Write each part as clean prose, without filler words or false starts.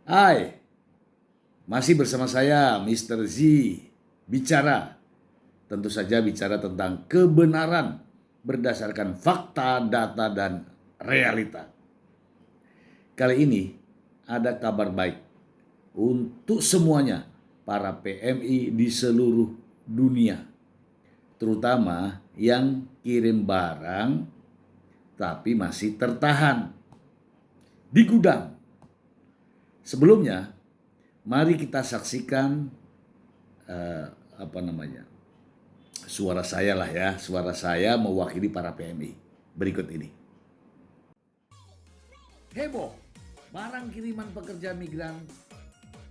Hai, masih bersama saya Mr. Z. Bicara, tentu saja bicara tentang kebenaran berdasarkan fakta, data, dan realita. Kali ini ada kabar baik untuk semuanya para PMI di seluruh dunia, terutama yang kirim barang tapi masih tertahan di gudang. Sebelumnya, mari kita saksikan suara saya lah ya, suara saya mewakili para PMI. Berikut ini. Heboh, barang kiriman pekerja migran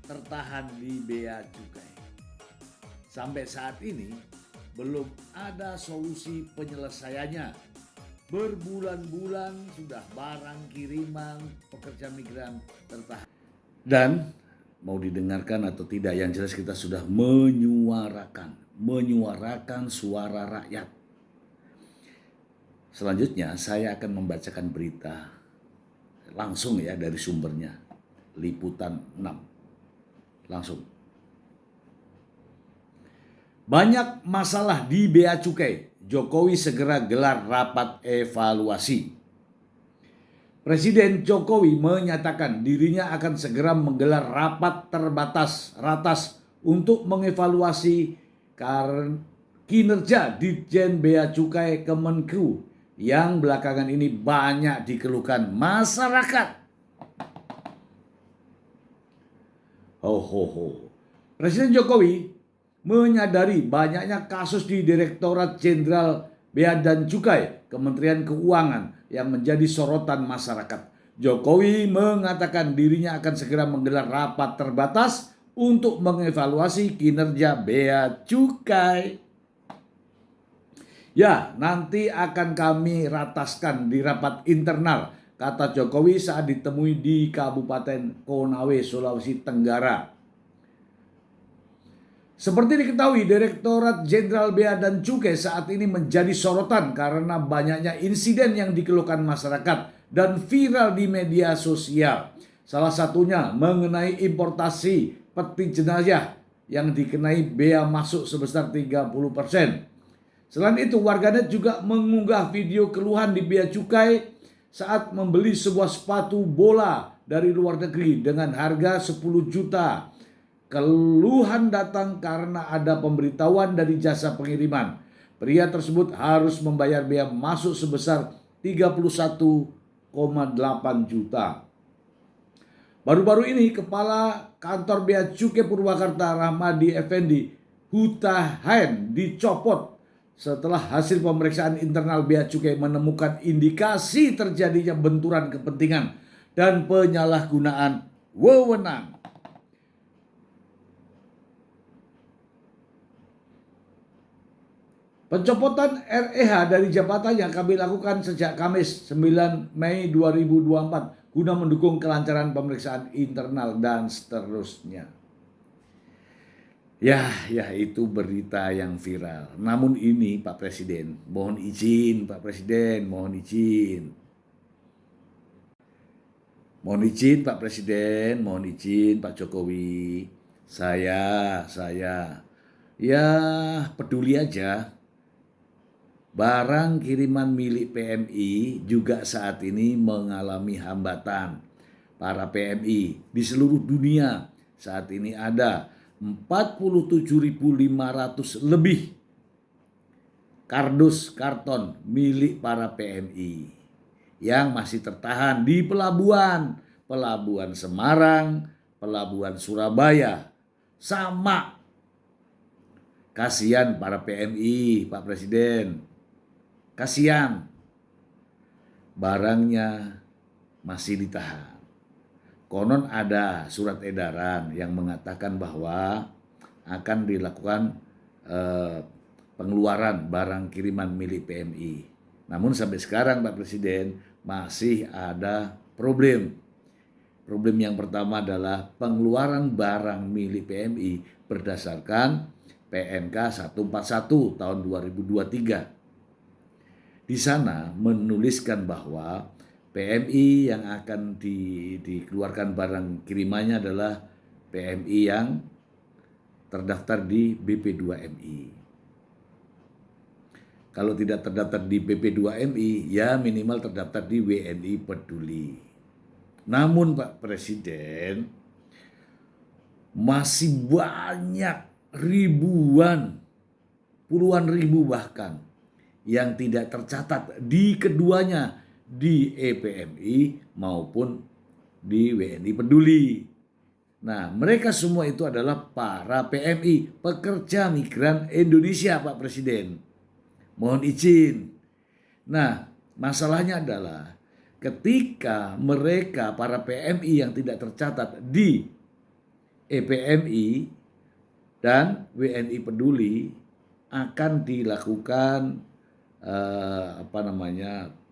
tertahan di Bea Cukai. Sampai saat ini belum ada solusi penyelesaiannya. Berbulan-bulan sudah barang kiriman pekerja migran tertahan. Dan mau didengarkan atau tidak, yang jelas kita sudah menyuarakan suara rakyat. Selanjutnya saya akan membacakan berita langsung ya dari sumbernya, Liputan 6. Langsung. Banyak masalah di Bea Cukai, Jokowi segera gelar rapat evaluasi. Presiden Jokowi menyatakan dirinya akan segera menggelar rapat ratas untuk mengevaluasi kinerja Ditjen Bea Cukai Kemenku yang belakangan ini banyak dikeluhkan masyarakat. Presiden Jokowi menyadari banyaknya kasus di Direktorat Jenderal Bea dan Cukai Kementerian Keuangan yang menjadi sorotan masyarakat. Jokowi mengatakan dirinya akan segera menggelar rapat terbatas untuk mengevaluasi kinerja Bea Cukai. Ya, nanti akan kami rataskan di rapat internal, kata Jokowi saat ditemui di Kabupaten Konawe, Sulawesi Tenggara. Seperti diketahui, Direktorat Jenderal Bea dan Cukai saat ini menjadi sorotan karena banyaknya insiden yang dikeluhkan masyarakat dan viral di media sosial. Salah satunya mengenai importasi peti jenazah yang dikenai bea masuk sebesar 30%. Selain itu, warganet juga mengunggah video keluhan di Bea Cukai saat membeli sebuah sepatu bola dari luar negeri dengan harga 10 juta. Keluhan datang karena ada pemberitahuan dari jasa pengiriman. Pria tersebut harus membayar bea masuk sebesar 31,8 juta. Baru-baru ini Kepala Kantor Bea Cukai Purwakarta Rahmadi Effendi Hutahan dicopot setelah hasil pemeriksaan internal Bea Cukai menemukan indikasi terjadinya benturan kepentingan dan penyalahgunaan wewenang. Pencopotan REH dari jabatannya kami lakukan sejak Kamis 9 Mei 2024 guna mendukung kelancaran pemeriksaan internal dan seterusnya. Ya itu berita yang viral. Namun ini Pak Presiden, mohon izin Pak Presiden, mohon izin. Mohon izin Pak Presiden, mohon izin Pak Jokowi. Saya ya peduli aja. Barang kiriman milik PMI juga saat ini mengalami hambatan. Para PMI di seluruh dunia saat ini ada 47.500 lebih kardus karton milik para PMI yang masih tertahan di pelabuhan Semarang, pelabuhan Surabaya. Sama, kasihan para PMI, Pak Presiden. Kasihan, barangnya masih ditahan. Konon ada surat edaran yang mengatakan bahwa akan dilakukan pengeluaran barang kiriman milik PMI. Namun sampai sekarang Pak Presiden masih ada problem. Problem yang pertama adalah pengeluaran barang milik PMI berdasarkan PMK 141 tahun 2023. Di sana menuliskan bahwa PMI yang akan dikeluarkan barang kirimannya adalah PMI yang terdaftar di BP2MI. Kalau tidak terdaftar di BP2MI, ya minimal terdaftar di WNI Peduli. Namun Pak Presiden, masih banyak ribuan, puluhan ribu bahkan, yang tidak tercatat di keduanya, di EPMI maupun di WNI Peduli. Nah, mereka semua itu adalah para PMI, pekerja migran Indonesia, Pak Presiden. Mohon izin. Nah, masalahnya adalah ketika mereka, para PMI yang tidak tercatat di EPMI dan WNI Peduli, akan dilakukan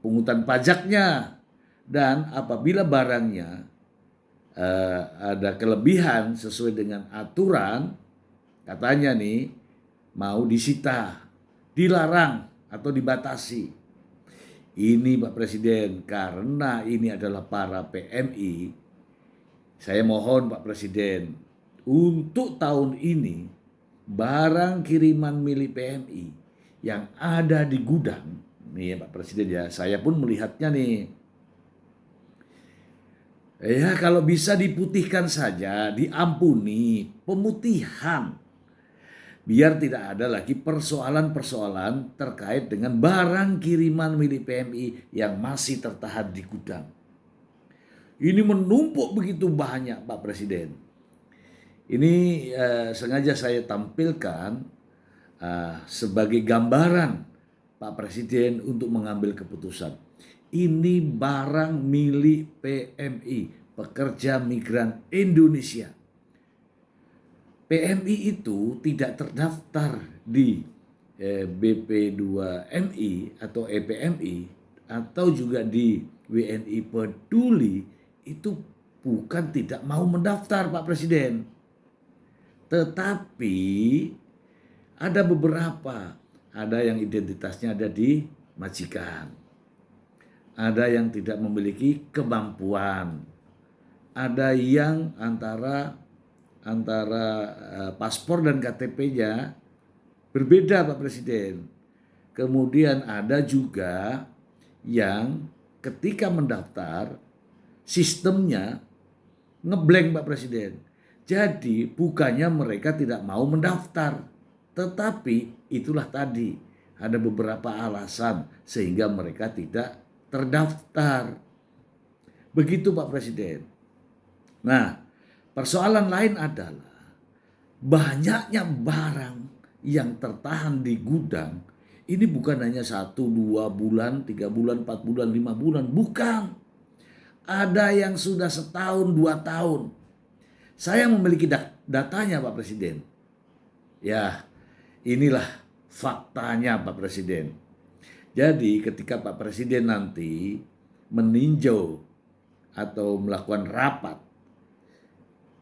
pungutan pajaknya, dan apabila barangnya ada kelebihan sesuai dengan aturan, katanya nih mau disita, dilarang atau dibatasi. Ini Pak Presiden, karena ini adalah para PMI, saya mohon Pak Presiden, untuk tahun ini barang kiriman milik PMI yang ada di gudang, nih Pak Presiden ya, saya pun melihatnya nih. Ya, kalau bisa diputihkan saja, diampuni pemutihan. Biar tidak ada lagi persoalan-persoalan terkait dengan barang kiriman milik PMI yang masih tertahan di gudang. Ini menumpuk begitu banyak Pak Presiden. Ini sengaja saya tampilkan sebagai gambaran Pak Presiden untuk mengambil keputusan. Ini barang milik PMI, pekerja migran Indonesia. PMI itu tidak terdaftar di BP2MI atau EPMI atau juga di WNI Peduli, itu bukan tidak mau mendaftar Pak Presiden. Tetapi ada beberapa, ada yang identitasnya ada di majikan. Ada yang tidak memiliki kemampuan, ada yang antara paspor dan KTP-nya berbeda Pak Presiden. Kemudian ada juga yang ketika mendaftar sistemnya ngeblank Pak Presiden. Jadi bukannya mereka tidak mau mendaftar, tetapi itulah tadi ada beberapa alasan sehingga mereka tidak terdaftar. Begitu Pak Presiden. Nah, persoalan lain adalah banyaknya barang yang tertahan di gudang. Ini bukan hanya 1, 2 bulan, 3 bulan, 4 bulan, 5 bulan. Bukan. Ada yang sudah setahun, 2 tahun. Saya memiliki datanya Pak Presiden. Ya, inilah faktanya Pak Presiden. Jadi ketika Pak Presiden nanti meninjau atau melakukan rapat,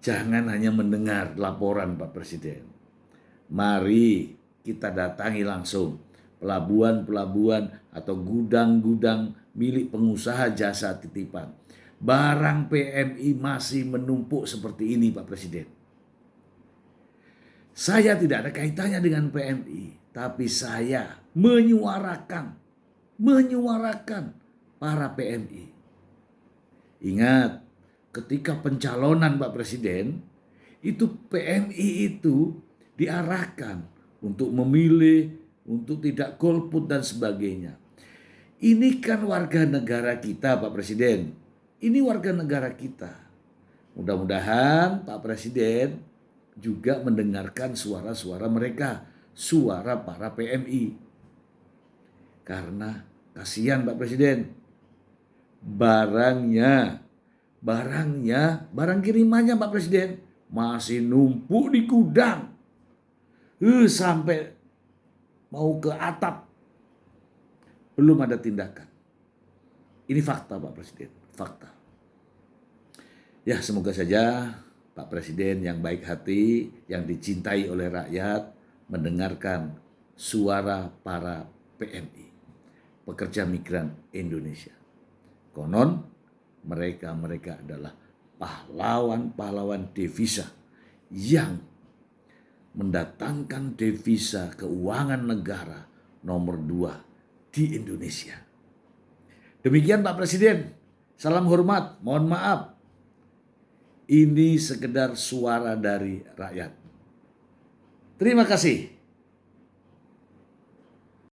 jangan hanya mendengar laporan Pak Presiden. Mari kita datangi langsung pelabuhan-pelabuhan atau gudang-gudang milik pengusaha jasa titipan. Barang PMI masih menumpuk seperti ini Pak Presiden. Saya tidak ada kaitannya dengan PMI, tapi saya menyuarakan para PMI. Ingat, ketika pencalonan Pak Presiden, itu PMI itu diarahkan untuk memilih, untuk tidak golput dan sebagainya. Ini kan warga negara kita Pak Presiden. Ini warga negara kita. Mudah-mudahan Pak Presiden juga mendengarkan suara-suara mereka, suara para PMI. Karena kasihan Pak Presiden, barang kirimannya Pak Presiden masih numpuk di gudang. Sampai mau ke atap. Belum ada tindakan. Ini fakta Pak Presiden, fakta. Ya, semoga saja Pak Presiden yang baik hati, yang dicintai oleh rakyat, mendengarkan suara para PMI, pekerja migran Indonesia. Konon mereka adalah pahlawan-pahlawan devisa yang mendatangkan devisa keuangan negara nomor 2 di Indonesia. Demikian Pak Presiden. Salam hormat, mohon maaf. Ini sekedar suara dari rakyat. Terima kasih.